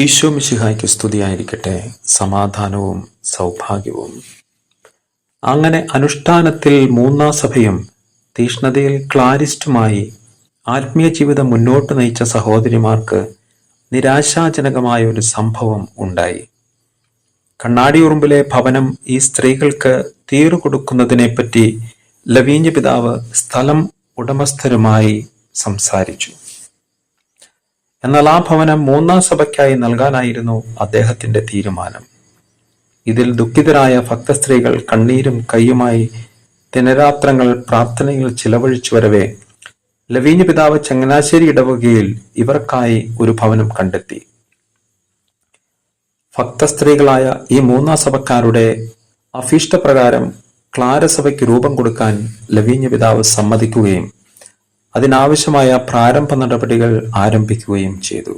ഈശോ മിശിഹായ്ക്ക് സ്തുതിയായിരിക്കട്ടെ. സമാധാനവും സൗഭാഗ്യവും. അങ്ങനെ അനുഷ്ഠാനത്തിൽ മൂന്നാം സഭയും തീഷ്ണതയിൽ ക്ലാരിസ്റ്റുമായി ആത്മീയ ജീവിതം മുന്നോട്ട് നയിച്ച സഹോദരിമാർക്ക് നിരാശാജനകമായ ഒരു സംഭവം ഉണ്ടായി. കണ്ണാടിയുറുമ്പിലെ ഭവനം ഈ സ്ത്രീകൾക്ക് തീറു കൊടുക്കുന്നതിനെപ്പറ്റി ലവീഞ്ഞ പിതാവ് സ്ഥലം ഉടമസ്ഥരുമായി സംസാരിച്ചു. എന്നാൽ ആ ഭവനം മൂന്നാം സഭയ്ക്കായി നൽകാനായിരുന്നു അദ്ദേഹത്തിന്റെ തീരുമാനം. ഇതിൽ ദുഃഖിതരായ ഭക്തസ്ത്രീകൾ കണ്ണീരും കയ്യുമായി ദിനരാത്രങ്ങൾ പ്രാർത്ഥനയിൽ ചിലവഴിച്ചു വരവേ ലവീഞ്ഞ പിതാവ് ചങ്ങനാശ്ശേരി ഇടവകയിൽ ഇവർക്കായി ഒരു ഭവനം കണ്ടെത്തി. ഭക്തസ്ത്രീകളായ ഈ മൂന്നാം സഭക്കാരുടെ അഭീഷ്ടപ്രകാരം ക്ലാരസഭയ്ക്ക് രൂപം കൊടുക്കാൻ ലവീഞ്ഞ പിതാവ് സമ്മതിക്കുകയും അതിനാവശ്യമായ പ്രാരംഭ നടപടികൾ ആരംഭിക്കുകയും ചെയ്തു.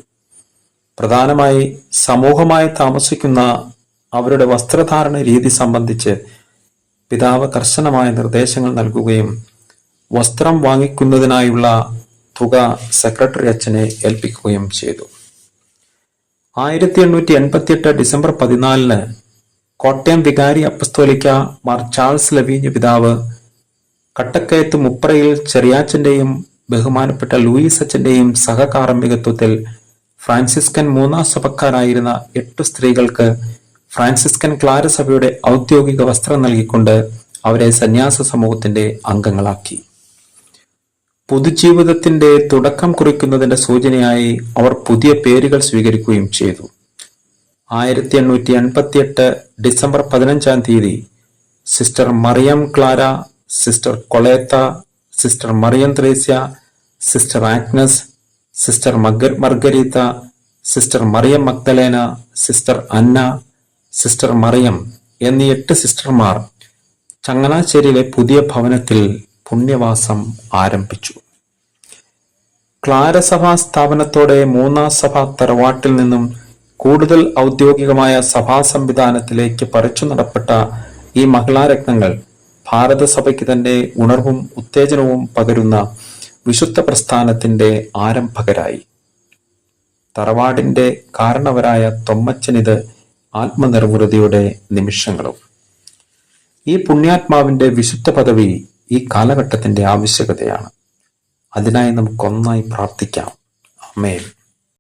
പ്രധാനമായി സമൂഹമായി താമസിക്കുന്ന അവരുടെ വസ്ത്രധാരണ രീതി സംബന്ധിച്ച് പിതാവ് കർശനമായ നിർദ്ദേശങ്ങൾ നൽകുകയും വസ്ത്രം വാങ്ങിക്കുന്നതിനായുള്ള തുക സെക്രട്ടറി അച്ഛനെ ഏൽപ്പിക്കുകയും ചെയ്തു. 1888 ഡിസംബർ 14 കോട്ടയം വികാരി അപ്പസ്തോലിക്ക മാർ ചാൾസ് ലവീഞ്ഞ പിതാവ് കട്ടക്കയത്ത് മുപ്രയിൽ ചെറിയാച്ചന്റെയും ബഹുമാനപ്പെട്ട ലൂയിസ് അച്ഛന്റെയും സഹകാർമ്മികത്വത്തിൽ ഫ്രാൻസിസ്കൻ മൂന്നാം സഭക്കാരായിരുന്ന 8 സ്ത്രീകൾക്ക് ഫ്രാൻസിസ്കൻ ക്ലാരസഭയുടെ ഔദ്യോഗിക വസ്ത്രം നൽകിക്കൊണ്ട് അവരെ സന്യാസ സമൂഹത്തിന്റെ അംഗങ്ങളാക്കി. പൊതുജീവിതത്തിന്റെ തുടക്കം കുറിക്കുന്നതിന്റെ സൂചനയായി അവർ പുതിയ പേരുകൾ സ്വീകരിക്കുകയും ചെയ്തു. 1888 December 15 sister Mariam Clara, sister Coletta, sister Mariam Thresia, sister Agnes, sister Margarita, sister Mariam Magdalena, sister Anna, sister Mariam എന്നീ 8 സിസ്റ്റർമാർ ചങ്ങനാശ്ശേരിയിലെ പുതിയ ഭവനത്തിൽ പുണ്യവാസം ആരംഭിച്ചു. ക്ലാരസഭാ സ്ഥാപനത്തോടെ മൂന്നാം സഭ തറവാട്ടിൽ നിന്നും കൂടുതൽ ഔദ്യോഗികമായ സഭാ സംവിധാനത്തിലേക്ക് പറിച്ചു നടപ്പെട്ട ഈ മഹിളാരത്നങ്ങൾ ഭാരതസഭയ്ക്ക് തന്നെ ഉണർവും ഉത്തേജനവും പകരുന്ന വിശുദ്ധ പ്രസ്ഥാനത്തിന്റെ ആരംഭകരായി. തറവാടിന്റെ കാരണവരായ തൊമ്മച്ചനിത് ആത്മനിർവൃതിയുടെ നിമിഷങ്ങളും. ഈ പുണ്യാത്മാവിന്റെ വിശുദ്ധ പദവി ഈ കാലഘട്ടത്തിന്റെ ആവശ്യകതയാണ്. അതിനായി നമുക്കൊന്നായി പ്രാർത്ഥിക്കാം. ആമേൻ.